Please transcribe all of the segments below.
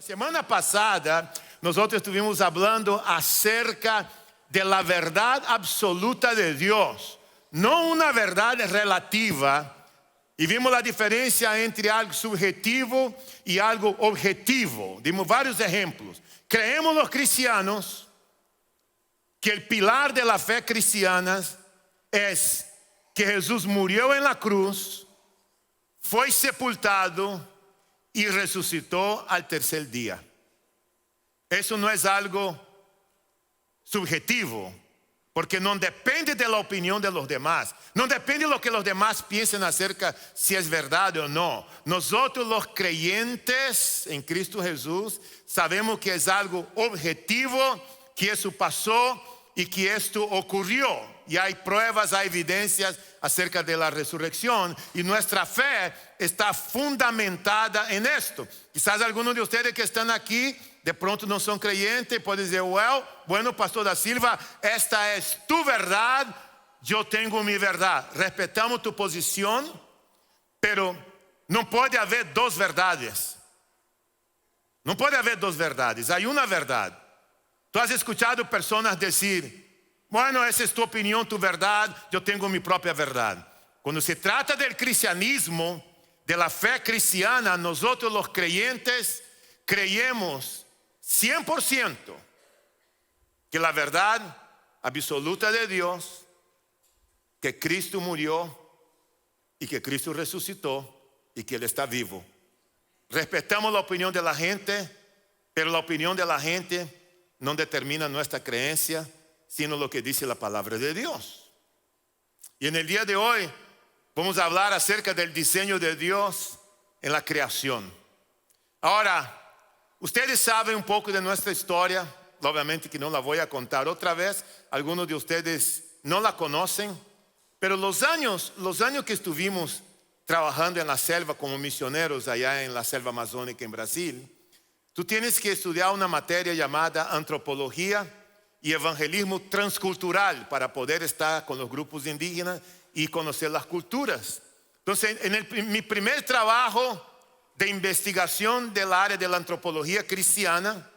La semana pasada nosotros estuvimos hablando acerca de la verdad absoluta de Dios, no una verdad relativa, y vimos la diferencia entre algo subjetivo y algo objetivo. Dimos varios ejemplos. Creemos los cristianos que el pilar de la fe cristiana es que Jesús murió en la cruz, fue sepultado y resucitó al tercer día. Eso no es algo subjetivo, porque no depende de la opinión de los demás, no depende de lo que los demás piensen acerca si es verdad o no. Nosotros los creyentes en Cristo Jesús sabemos que es algo objetivo, que eso pasó y que esto ocurrió. Y hay pruebas, hay evidencias acerca de la resurrección. Y nuestra fe está fundamentada en esto. Quizás algunos de ustedes que están aquí de pronto no son creyentes, pueden decir, bueno, Pastor da Silva, esta es tu verdad, yo tengo mi verdad. Respetamos tu posición, pero no puede haber dos verdades. No puede haber dos verdades, hay una verdad. Tú has escuchado personas decir, bueno, esa es tu opinión, tu verdad, yo tengo mi propia verdad. Cuando se trata del cristianismo, de la fe cristiana, nosotros los creyentes creemos 100% que la verdad absoluta de Dios, que Cristo murió y que Cristo resucitó y que Él está vivo. Respetamos la opinión de la gente, pero la opinión de la gente no determina nuestra creencia, sino lo que dice la palabra de Dios. Y en el día de hoy vamos a hablar acerca del diseño de Dios en la creación. Ahora, ustedes saben un poco de nuestra historia, obviamente que no la voy a contar otra vez, algunos de ustedes no la conocen, pero los años que estuvimos trabajando en la selva como misioneros allá en la selva amazónica en Brasil, tú tienes que estudiar una materia llamada antropología y evangelismo transcultural para poder estar con los grupos indígenas y conocer las culturas. Entonces, mi primer trabajo de investigación del área de la antropología cristiana,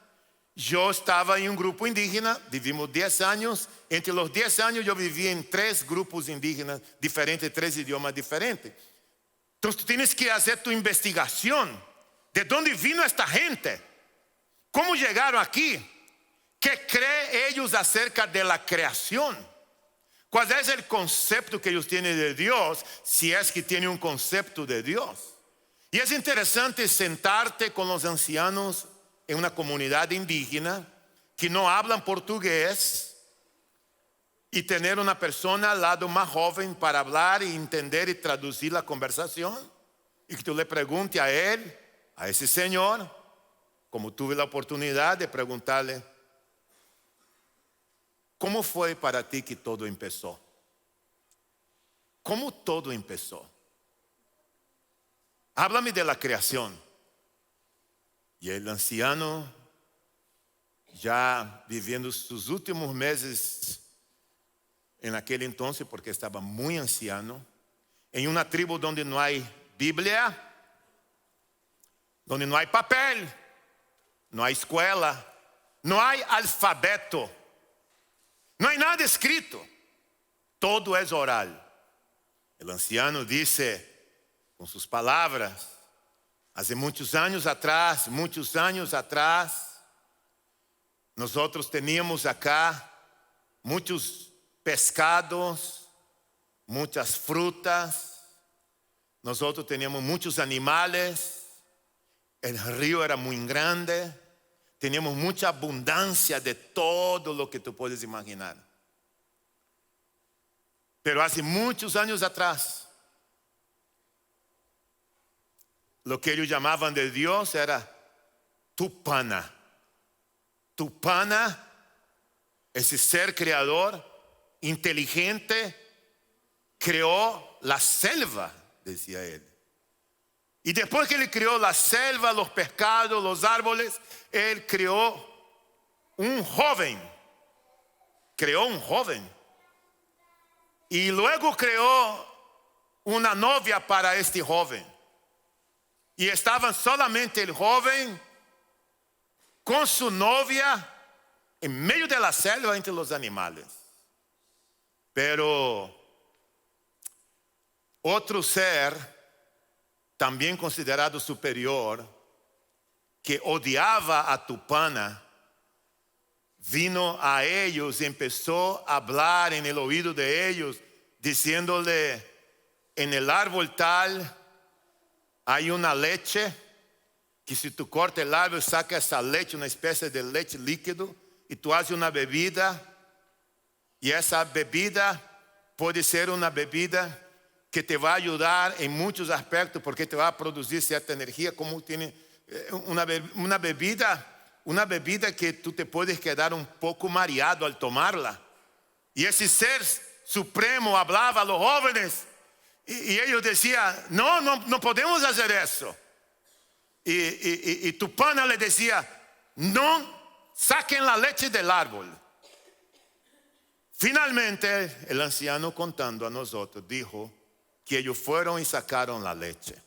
yo estaba en un grupo indígena, vivimos 10 años. Entre los 10 años yo viví en 3 grupos indígenas diferentes, 3 idiomas diferentes. Entonces tú tienes que hacer tu investigación. ¿De dónde vino esta gente? ¿Cómo llegaron aquí? ¿Qué creen ellos acerca de la creación? ¿Cuál es el concepto que ellos tienen de Dios? Si es que tienen un concepto de Dios. Y es interesante sentarte con los ancianos en una comunidad indígena que no hablan portugués y tener una persona al lado más joven para hablar y entender y traducir la conversación. Y que tú le preguntes a él, a ese señor, como tuve la oportunidad de preguntarle, ¿cómo fue para ti que todo empezó? ¿Cómo todo empezó? Háblame de la creación. Y el anciano, ya viviendo sus últimos meses en aquel entonces, porque estaba muy anciano, en una tribu donde no hay Biblia, donde no hay papel, no hay escuela, no hay alfabeto, no hay nada escrito, todo es oral. El anciano dice con sus palabras, hace muchos años atrás, nosotros teníamos acá muchos pescados, muchas frutas, nosotros teníamos muchos animales, el río era muy grande, teníamos mucha abundancia de todo lo que tú puedes imaginar. Pero hace muchos años atrás, lo que ellos llamaban de Dios era Tupana. Tupana, ese ser creador, inteligente, creó la selva, decía él. Y después que él creó la selva, los pescados, los árboles, él creó un joven. Y luego creó una novia para este joven. Y estaban solamente el joven con su novia en medio de la selva entre los animales. Pero otro ser, también considerado superior, que odiaba a Tupana, vino a ellos y empezó a hablar en el oído de ellos, diciéndole: en el árbol tal hay una leche, que si tú cortas el árbol saca esa leche, una especie de leche líquido, y tú haces una bebida, y esa bebida puede ser una bebida que te va a ayudar en muchos aspectos, porque te va a producir cierta energía, como tiene una bebida que tú te puedes quedar un poco mareado al tomarla. Y ese ser supremo hablaba a los jóvenes, y ellos decían: no podemos hacer eso. Y Tupana le decía: no saquen la leche del árbol. Finalmente el anciano, contando a nosotros, dijo que ellos fueron y sacaron la leche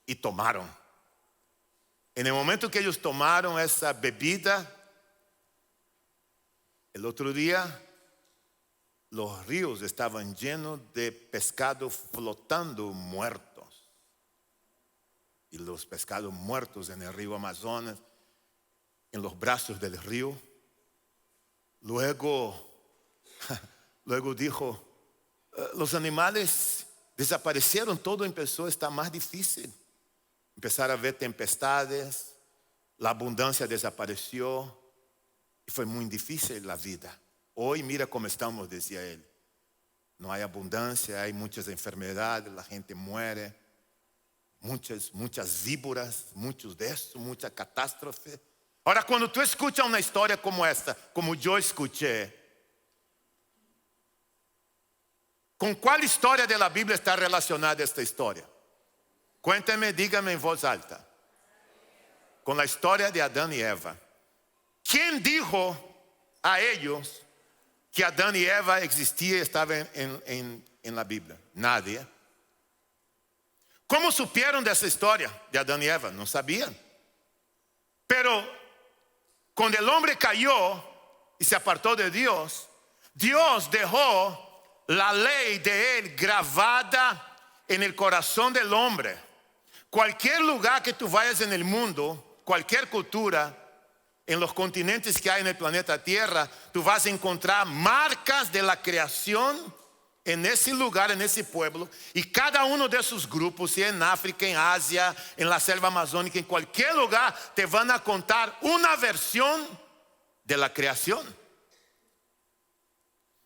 y tomaron. En el momento que ellos tomaron esa bebida, el otro día los ríos estaban llenos de pescados flotando muertos. Y los pescados muertos en el río Amazonas, en los brazos del río. Luego dijo: los animales desaparecieron, todo empezó a estar más difícil. Empezaron a ver tempestades, la abundancia desapareció y fue muy difícil la vida. Hoy mira cómo estamos, decía él. No hay abundancia, hay muchas enfermedades, la gente muere, muchas víboras, muchos de eso, mucha catástrofe. Ahora, cuando tú escuchas una historia como esta, como yo escuché, ¿con cuál historia de la Biblia está relacionada esta historia? Cuéntame, dígame en voz alta. Con la historia de Adán y Eva. ¿Quién dijo a ellos que Adán y Eva existía y estaba en la Biblia? Nadie. ¿Cómo supieron de esa historia de Adán y Eva? No sabían. Pero cuando el hombre cayó y se apartó de Dios, Dios dejó la ley de él grabada en el corazón del hombre. Cualquier lugar que tú vayas en el mundo, cualquier cultura, en los continentes que hay en el planeta Tierra, tú vas a encontrar marcas de la creación en ese lugar, en ese pueblo. Y cada uno de esos grupos, si en África, en Asia, en la selva amazónica, en cualquier lugar, te van a contar una versión de la creación.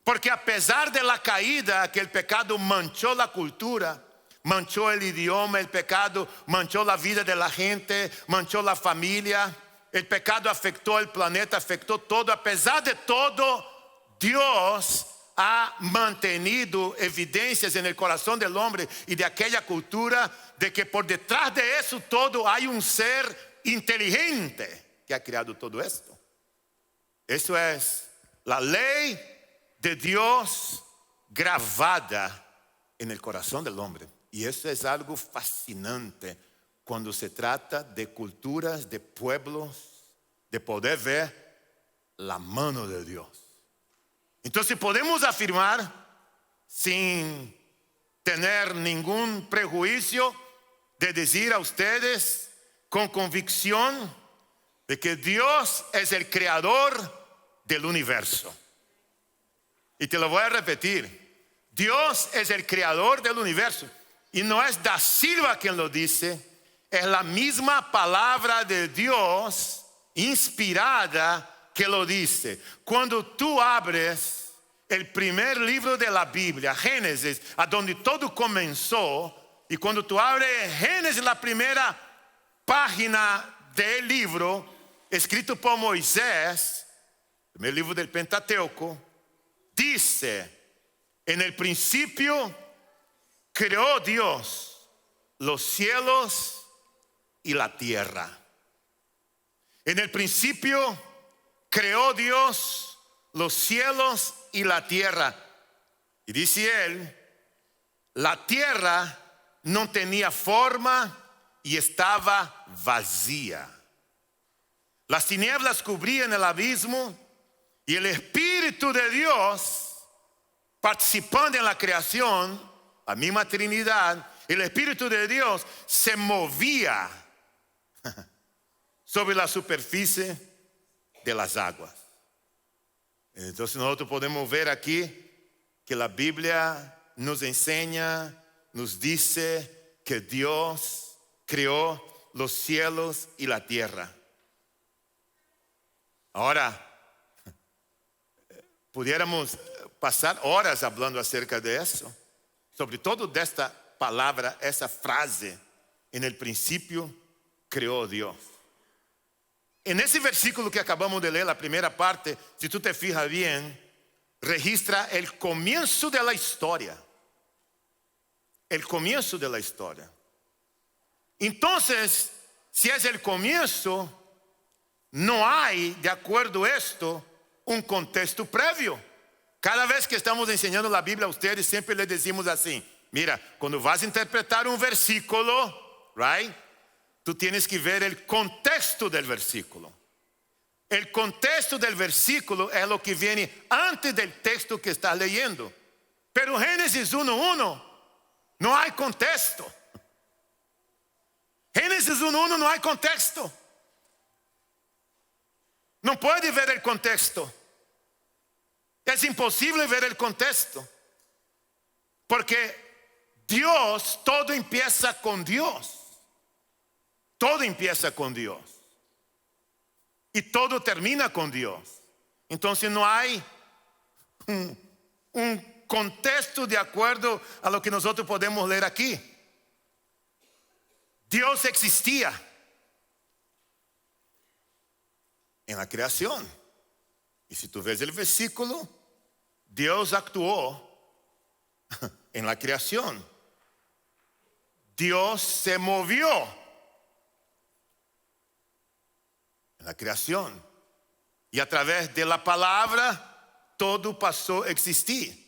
Porque a pesar de la caída, que el pecado manchó la cultura, manchó el idioma, el pecado manchó la vida de la gente, manchó la familia, el pecado afectó el planeta, afectó todo. A pesar de todo, Dios ha mantenido evidencias en el corazón del hombre y de aquella cultura de que por detrás de eso todo hay un ser inteligente que ha creado todo esto. Eso es la ley de Dios grabada en el corazón del hombre. Y eso es algo fascinante cuando se trata de culturas, de pueblos, de poder ver la mano de Dios. Entonces podemos afirmar, sin tener ningún prejuicio, de decir a ustedes con convicción de que Dios es el creador del universo. Y te lo voy a repetir: Dios es el creador del universo. Y no es Da Silva quien lo dice, es la misma palabra de Dios inspirada que lo dice. Cuando tú abres el primer libro de la Biblia, Génesis, a donde todo comenzó, y cuando tú abres Génesis, la primera página del libro, escrito por Moisés, el primer libro del Pentateuco, dice: en el principio creó Dios los cielos y la tierra. En el principio creó Dios los cielos y la tierra. Y dice él: la tierra no tenía forma y estaba vacía. Las tinieblas cubrían el abismo y el Espíritu de Dios, participando en la creación, la misma Trinidad, el Espíritu de Dios se movía sobre la superficie de las aguas. Entonces nosotros podemos ver aquí que la Biblia nos enseña, nos dice que Dios creó los cielos y la tierra. Ahora, pudiéramos pasar horas hablando acerca de eso, sobre todo de esta palabra, esa frase, en el principio creó Dios. En ese versículo que acabamos de leer, la primera parte, si tú te fijas bien, registra el comienzo de la historia. El comienzo de la historia. Entonces, si es el comienzo, no hay, de acuerdo a esto, un contexto previo. Cada vez que estamos enseñando la Biblia a ustedes, siempre les decimos así: mira, cuando vas a interpretar un versículo, right, tú tienes que ver el contexto del versículo. El contexto del versículo es lo que viene antes del texto que estás leyendo. Pero Génesis 1:1 no hay contexto. Génesis 1:1 no hay contexto. No puede ver el contexto. Es imposible ver el contexto. Porque Dios, todo empieza con Dios. Todo empieza con Dios. Y todo termina con Dios. Entonces no hay un contexto de acuerdo a lo que nosotros podemos leer aquí. Dios existía en la creación. Y si tú ves el versículo, Dios actuó en la creación. Dios se movió en la creación. Y a través de la palabra, todo pasó a existir.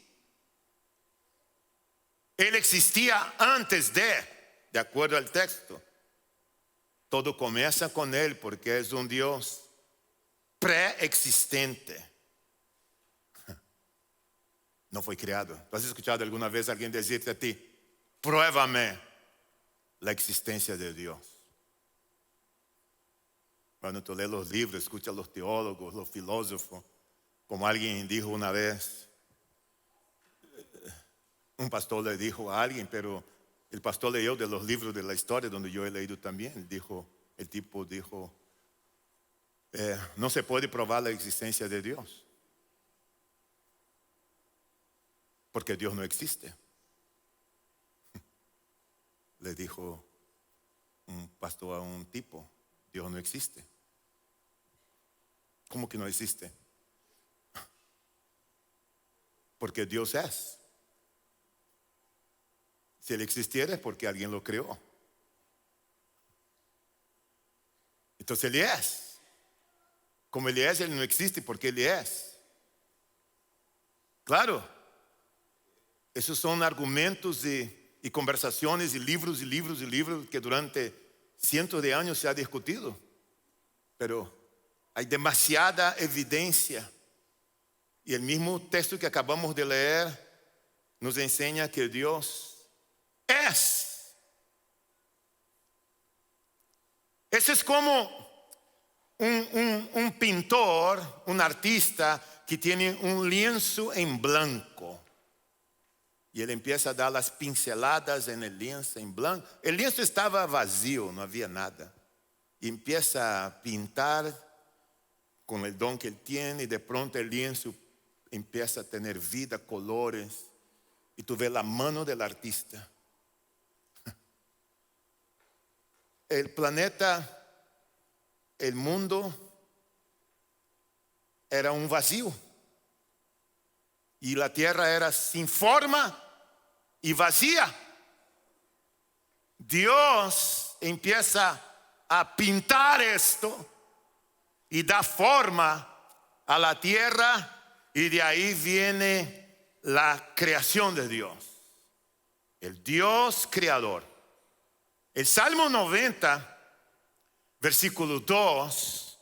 Él existía antes de acuerdo al texto. Todo comienza con Él porque es un Dios preexistente. No fue creado. ¿Tú has escuchado alguna vez a alguien decirte a ti: pruébame la existencia de Dios? Cuando tú lees los libros, escuchas a los teólogos, los filósofos, como alguien dijo una vez, un pastor le dijo a alguien, pero el pastor leyó de los libros de la historia donde yo he leído también. El tipo dijo, no se puede probar la existencia de Dios, porque Dios no existe. Le dijo un pastor a un tipo: Dios no existe. ¿Cómo que no existe? Porque Dios es. Si Él existiera es porque alguien lo creó. Entonces Él es. Como Él es, Él no existe porque Él es. Claro, esos son argumentos y conversaciones y libros que durante cientos de años se ha discutido. Pero hay demasiada evidencia. Y el mismo texto que acabamos de leer nos enseña que Dios es. Ese es como un pintor, un artista que tiene un lienzo en blanco. Y él empieza a dar las pinceladas en el lienzo en blanco. El lienzo estaba vacío, no había nada. Y empieza a pintar con el don que él tiene. Y de pronto el lienzo empieza a tener vida, colores. Y tú ves la mano del artista. El planeta, el mundo, era un vacío. Y la tierra era sin forma y vacía. Dios empieza a pintar esto y da forma a la tierra, y de ahí viene la creación de Dios. El Dios creador. El Salmo 90, versículo 2,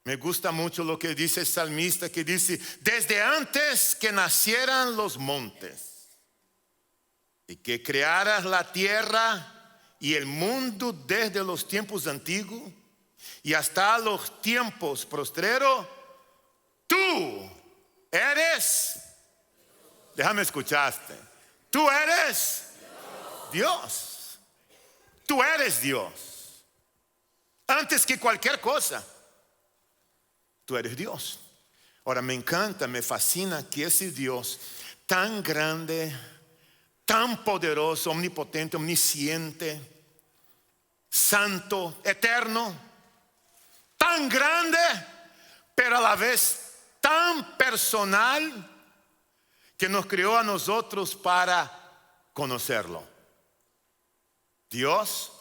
Me gusta mucho lo que dice el salmista, que dice: desde antes que nacieran los montes y que crearas la tierra y el mundo desde los tiempos antiguos y hasta los tiempos postreros, tú eres, déjame escucharte, tú eres Dios. Tú eres Dios. Antes que cualquier cosa, tú eres Dios. Ahora, me encanta, me fascina que ese Dios tan grande, tan poderoso, omnipotente, omnisciente, santo, eterno, tan grande, pero a la vez tan personal, que nos creó a nosotros para conocerlo. Dios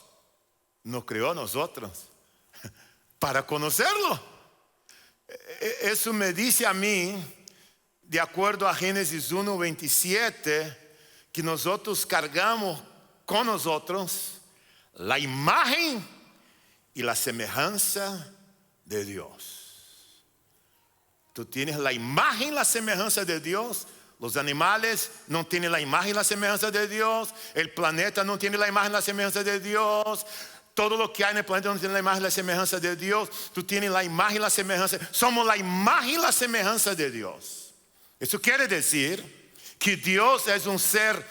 nos creó a nosotros para conocerlo. Eso me dice a mí, de acuerdo a Génesis 1:27, que nosotros cargamos con nosotros la imagen y la semejanza de Dios. Tú tienes la imagen y la semejanza de Dios. Los animales no tienen la imagen y la semejanza de Dios. El planeta no tiene la imagen y la semejanza de Dios. Todo lo que hay en el planeta no tiene la imagen y la semejanza de Dios. Tú tienes la imagen y la semejanza. Somos la imagen y la semejanza de Dios. Eso quiere decir que Dios es un ser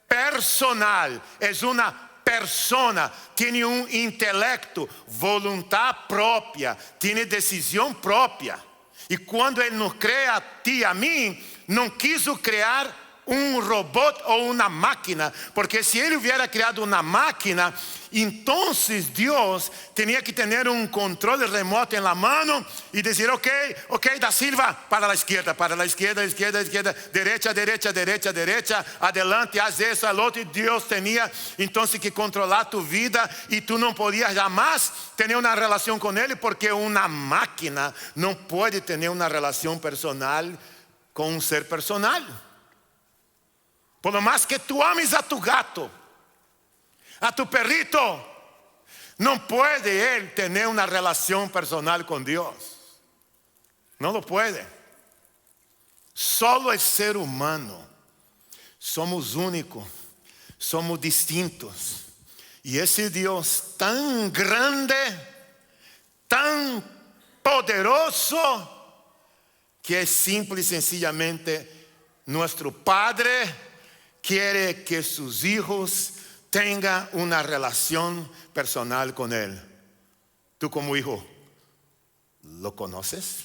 personal, es una persona, tiene un intelecto, voluntad propia, tiene decisión propia. Y cuando Él nos crea a ti y a mí, no quiso crear un robot o una máquina, porque si Él hubiera creado una máquina, entonces Dios tenía que tener un control remoto en la mano y decir: ok, Da Silva, para la izquierda, derecha, adelante, haz eso, al otro. Y Dios tenía entonces que controlar tu vida, y tú no podías jamás tener una relación con Él, porque una máquina no puede tener una relación personal con un ser personal. Por lo más que tú ames a tu gato, a tu perrito, no puede Él tener una relación personal con Dios. No lo puede. Solo el ser humano. Somos únicos, somos distintos. Y ese Dios tan grande, tan poderoso, que es simple y sencillamente nuestro Padre, quiere que sus hijos tengan una relación personal con Él. Tú como hijo, ¿lo conoces?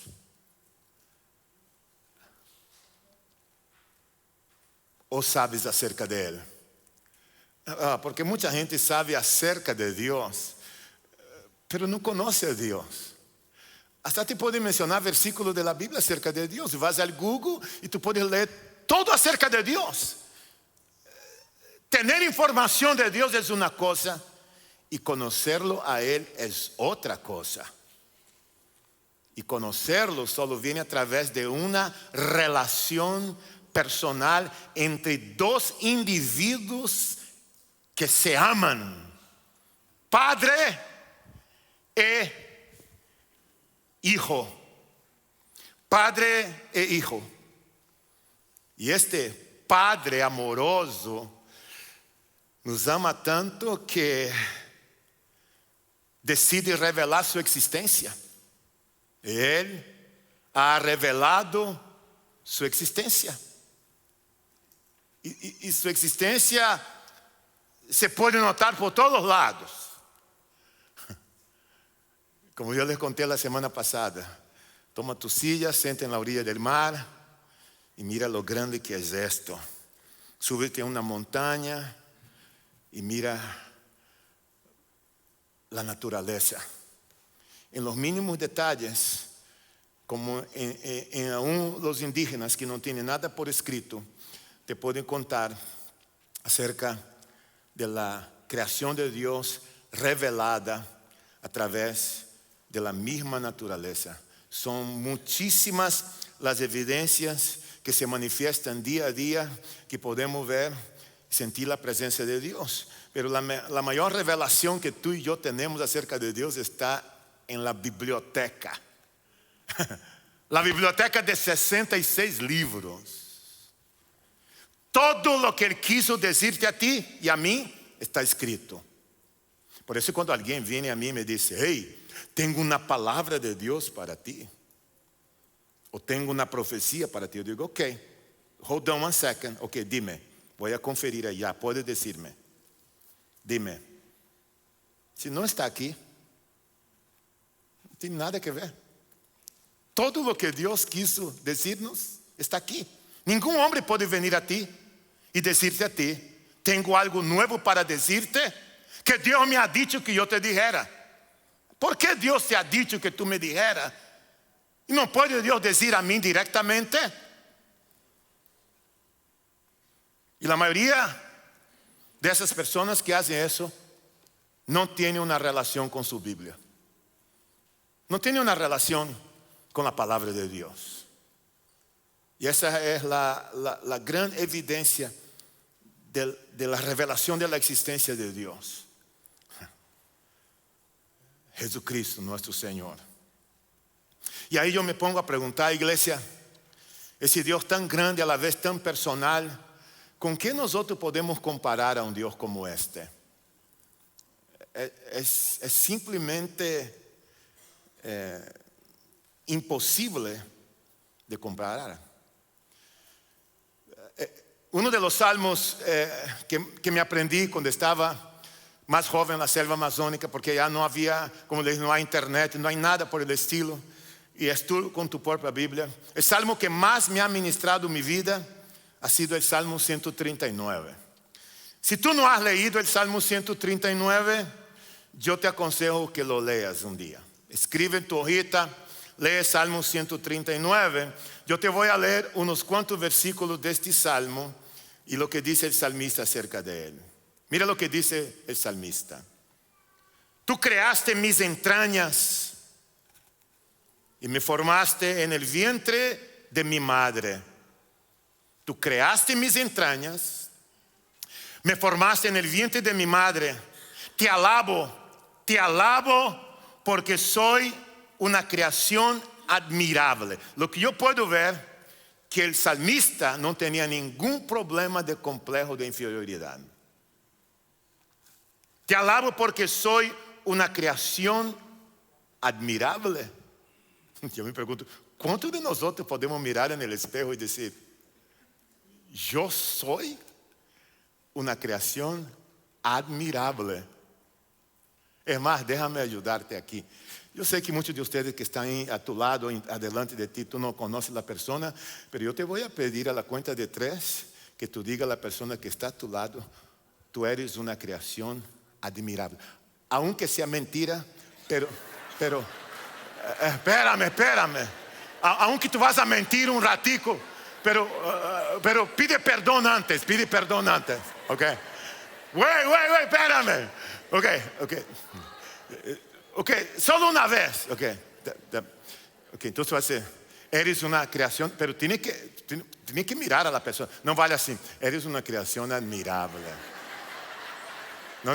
¿O sabes acerca de Él? Porque mucha gente sabe acerca de Dios, pero no conoce a Dios. Hasta te pueden mencionar versículos de la Biblia acerca de Dios. Vas al Google y tú puedes leer todo acerca de Dios. Tener información de Dios es una cosa, y conocerlo a Él es otra cosa. Y conocerlo solo viene a través de una relación personal entre dos individuos que se aman, padre e hijo. Padre e hijo. Y este Padre amoroso nos ama tanto que decide revelar su existencia. Él ha revelado su existencia. Y su existencia se puede notar por todos lados. Como yo les conté la semana pasada, toma tu silla, siéntate en la orilla del mar y mira lo grande que es esto. Súbete a una montaña y mira la naturaleza. En los mínimos detalles, como en aún los indígenas que no tienen nada por escrito, te pueden contar acerca de la creación de Dios revelada a través de la misma naturaleza. Son muchísimas las evidencias que se manifiestan día a día, que podemos ver, sentir la presencia de Dios. Pero la mayor revelación que tú y yo tenemos acerca de Dios está en la biblioteca La biblioteca de 66 libros. Todo lo que Él quiso decirte a ti y a mí está escrito. Por eso cuando alguien viene a mí y me dice, hey, tengo una palabra de Dios para ti, o tengo una profecía para ti, yo digo, ok, hold on one second, ok, dime, voy a conferir allá, puedes decirme, dime. Si no está aquí, no tiene nada que ver. Todo lo que Dios quiso decirnos está aquí. Ningún hombre puede venir a ti y decirte a ti, tengo algo nuevo para decirte, que Dios me ha dicho que yo te dijera. ¿Por qué Dios te ha dicho que tú me dijeras? ¿Y no puede Dios decir a mí directamente? Y la mayoría de esas personas que hacen eso no tienen una relación con su Biblia. No tienen una relación con la palabra de Dios. Y esa es la gran evidencia de la revelación de la existencia de Dios. Jesucristo, nuestro Señor. Y ahí yo me pongo a preguntar, iglesia, ese Dios tan grande, a la vez tan personal, ¿con qué nosotros podemos comparar a un Dios como este? Es simplemente imposible de comparar. Uno de los salmos que me aprendí cuando estaba más joven en la selva amazónica, porque ya no había, como les digo, no hay internet, no hay nada por el estilo, y es tú con tu propia Biblia. El salmo que más me ha ministrado mi vida ha sido el Salmo 139. Si tú no has leído el Salmo 139, yo te aconsejo que lo leas un día. Escribe en tu hojita, lee el Salmo 139. Yo te voy a leer unos cuantos versículos de este salmo y lo que dice el salmista acerca de él. Mira lo que dice el salmista. Tú creaste mis entrañas y me formaste en el vientre de mi madre. Tú creaste mis entrañas, me formaste en el vientre de mi madre. Te alabo porque soy una creación admirable. Lo que yo puedo ver, que el salmista no tenía ningún problema de complejo de inferioridad. Te alabo porque soy una creación admirable. Yo me pregunto, ¿cuántos de nosotros podemos mirar en el espejo y decir, yo soy una creación admirable? Es más, déjame ayudarte aquí. Yo sé que muchos de ustedes que están a tu lado, adelante de ti, tú no conoces a la persona, pero yo te voy a pedir a la cuenta de 3 que tú digas a la persona que está a tu lado, tú eres una creación admirable. Aunque sea mentira, pero espérame. Aunque tú vas a mentir un ratico, pero pide perdón antes, ok. Wait, espérame. Ok, solo una vez. Ok, entonces va a ser, eres una creación, pero tiene que mirar a la persona. No vale así, eres una creación admirable. No.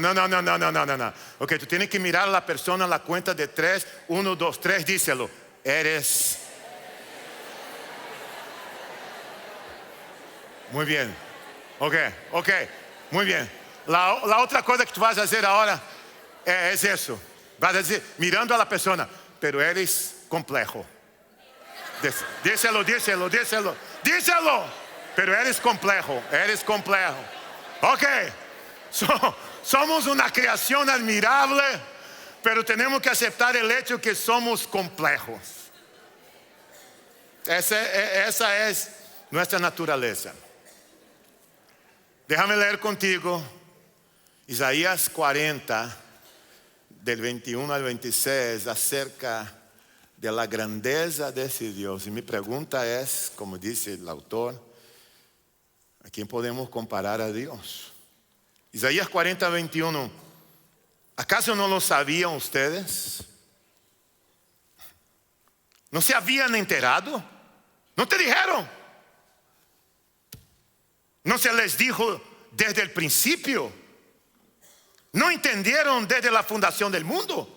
Ok, tú tienes que mirar a la persona a la cuenta de 3. 1, 2, 3, díselo. Eres. Muy bien. Ok, muy bien. La otra cosa que tú vas a hacer ahora es eso. Vas a decir, mirando a la persona, pero eres complejo. Díselo. Pero eres complejo. Ok. Somos una creación admirable, pero tenemos que aceptar el hecho que somos complejos. Esa es nuestra naturaleza. Déjame leer contigo Isaías 40, del 21 al 26, acerca de la grandeza de ese Dios. Y mi pregunta es, como dice el autor, ¿a quién podemos comparar a Dios? Isaías 40, 21. ¿Acaso no lo sabían ustedes? ¿No se habían enterado? ¿No te dijeron? ¿No se les dijo desde el principio? ¿No entendieron desde la fundación del mundo?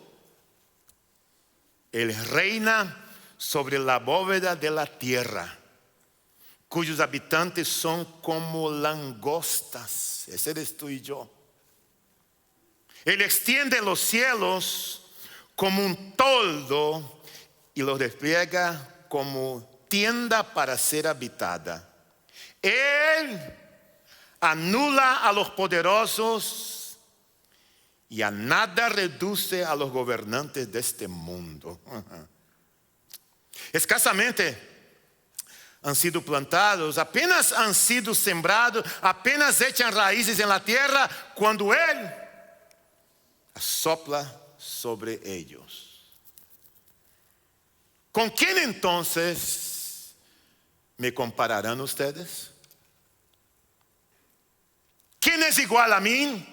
Él reina sobre la bóveda de la tierra, cuyos habitantes son como langostas. Ese eres tú y yo. Él extiende los cielos como un toldo y los despliega como tienda para ser habitada. Él anula a los poderosos y a nada reduce a los gobernantes de este mundo. Escasamente han sido plantados, apenas han sido sembrados, apenas echan raíces en la tierra, cuando Él sopla sobre ellos. ¿Con quién entonces me compararán ustedes? ¿Quién es igual a mí?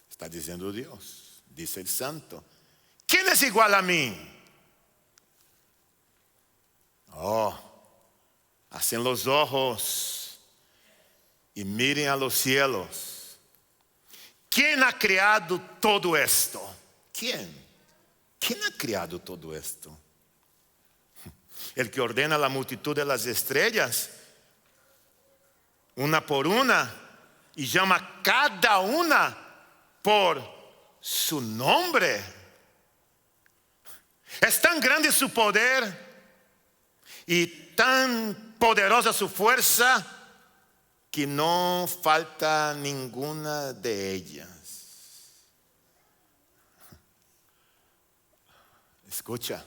Está diciendo Dios, dice el Santo. ¿Quién es igual a mí? Oh, hacen los ojos y miren a los cielos. ¿Quién ha creado todo esto? ¿Quién? ¿Quién ha creado todo esto? El que ordena la multitud de las estrellas, una por una, y llama cada una por su nombre. Es tan grande su poder y tan poderosa su fuerza que no falta ninguna de ellas. Escucha,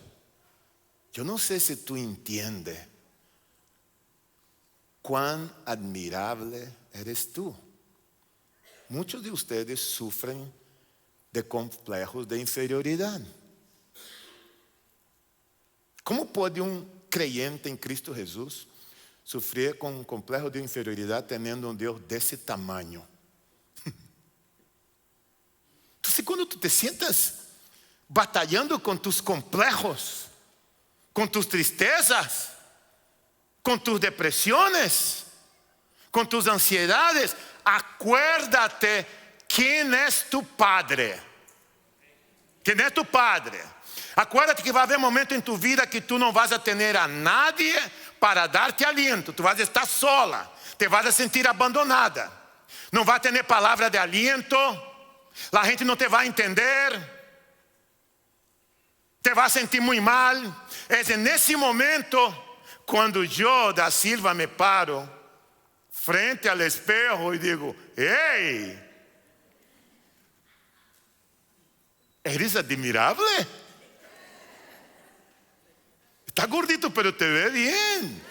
yo no sé si tú entiendes cuán admirable eres tú. Muchos de ustedes sufren de complejos de inferioridad. ¿Cómo puede un creyente en Cristo Jesús sufrir con un complejo de inferioridad teniendo un Dios de ese tamaño? Entonces, cuando tú te sientas batallando con tus complejos, con tus tristezas, con tus depresiones, con tus ansiedades, acuérdate quién es tu Padre. ¿Quién es tu Padre? Acuérdate que va a haber momentos en tu vida que tú no vas a tener a nadie para darte aliento. Tú vas a estar sola, te vas a sentir abandonada. No vas a tener palabra de aliento, la gente no te va a entender, te vas a sentir muy mal. Es en ese momento cuando yo, Da Silva, me paro frente al espejo y digo: hey, ¿eres admirable? Está gordito, pero te ve bien.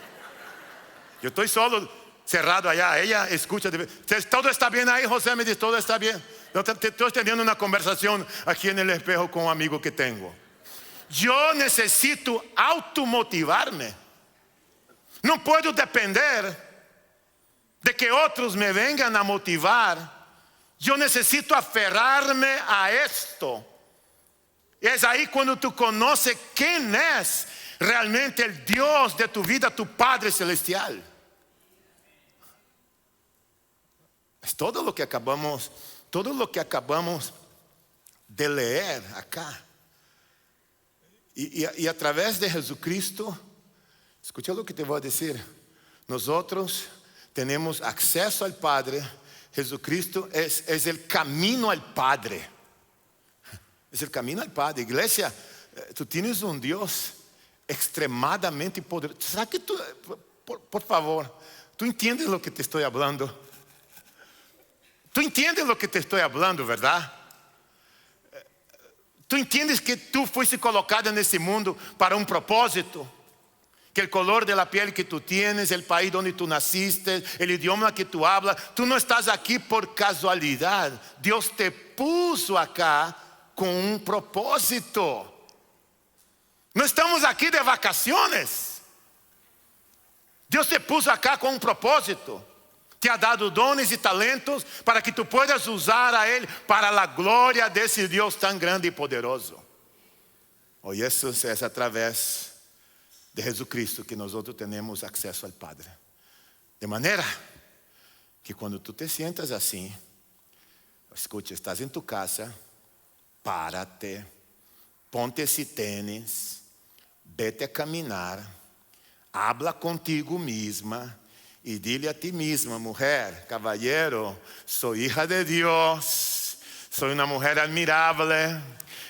Yo estoy solo, cerrado allá. Ella escucha. ¿Todo está bien ahí, José? Me dice: todo está bien. Estoy teniendo una conversación aquí en el espejo con un amigo que tengo. Yo necesito automotivarme. No puedo depender de que otros me vengan a motivar. Yo necesito aferrarme a esto. Es ahí cuando tú conoces quién es realmente el Dios de tu vida, tu Padre Celestial. Es todo lo que acabamos de leer acá. Y a través de Jesucristo, escucha lo que te voy a decir. Nosotros tenemos acceso al Padre. Jesucristo es el camino al Padre. Es el camino al Padre. Iglesia, tú tienes un Dios extremadamente poderoso. ¿Sabes que tú, por favor, tú entiendes lo que te estoy hablando? Tú entiendes lo que te estoy hablando, ¿verdad? Tú entiendes que tú fuiste colocado en este mundo para un propósito. Que el color de la piel que tú tienes, el país donde tú naciste, el idioma que tú hablas, tú no estás aquí por casualidad. Dios te puso acá con un propósito. No estamos aquí de vacaciones. Dios te puso acá con un propósito. Te ha dado dones y talentos para que tú puedas usar a Él para la gloria de ese Dios tan grande y poderoso. Hoy eso es a través de Jesucristo que nosotros tenemos acceso al Padre. De manera que cuando tú te sientas así, escucha, estás en tu casa, párate, ponte ese tenis, vete a caminar, habla contigo misma y dile a ti misma, mujer, caballero, soy hija de Dios, soy una mujer admirable,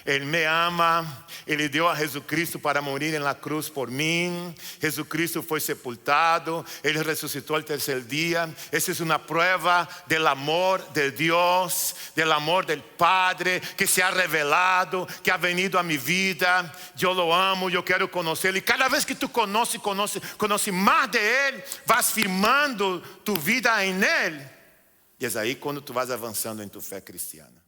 Él me ama, Ele deu a Jesucristo para morir en la cruz por mí, Jesucristo foi sepultado, Ele resucitó al tercer día. Esa es una prueba del amor de Dios, del amor del Padre que se ha revelado, que ha venido a mi vida. Yo lo amo, yo quiero conocerlo. Y cada vez que tú conoces más de Él, vas firmando tu vida en Él. Y es ahí cuando tú vas avanzando en tu fe cristiana.